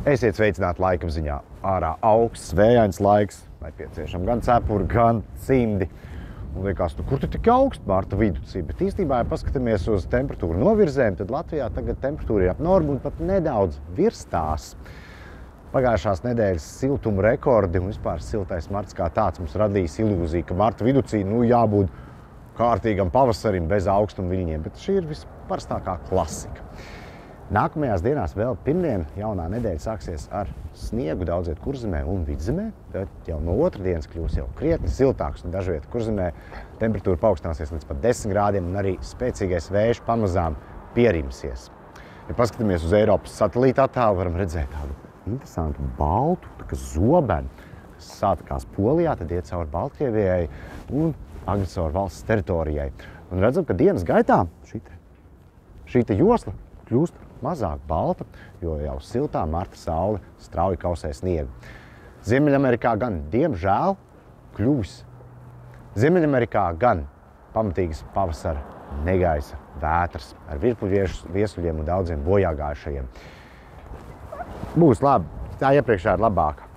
Esiet sveicināti laikapziņā. Ārā augsts, vējains laiks, nepieciešam gan cepuri, gan cimdi. Un liekas, kur tu tik augsts, Marta Viducī? Bet īstenībā, ja paskatāmies uz temperatūru novirzēm, tad Latvijā tagad temperatūra ir ap normu un pat nedaudz virs tās. Pagājušās nedēļas siltuma rekordi un vispār siltais marts kā tāds mums radīs ilūziju, ka Marta Viducī jābūt kārtīgam pavasarim bez augstuma viļņiem, bet šī ir visparastākā klasika. Nākamajās dienās vēl pirmdien jaunā nedēļa sāksies ar sniegu daudziet Kurzemē un Vidzemē, bet jau no otrdienas kļūs jau krietni siltāks un dažviet Kurzemē temperatūra paaugstināsies līdz pat 10 grādiem un arī spēcīgais vējš pamazām pierimsies. Ja paskatāmies uz Eiropas satelīta attēlu, varam redzēt tādu interesantu baltu, tā kā zobenu, kas sākās Polijā, tad iet cauri Baltkrievijai un agresoru valsts teritorijai. Un redzam, ka dienas gaitā šī josla kļūst mazāk balta, jo jau siltā marta saule strauji kausē sniegu. Ziemeļamerikā gan, diemžēl, kļūs. Ziemeļamerikā gan pamatīgas pavasara negaisa vētras ar virpuļu viesuļiem un daudziem bojāgājušajiem. Būs labi, tā iepriekšā ir labāka.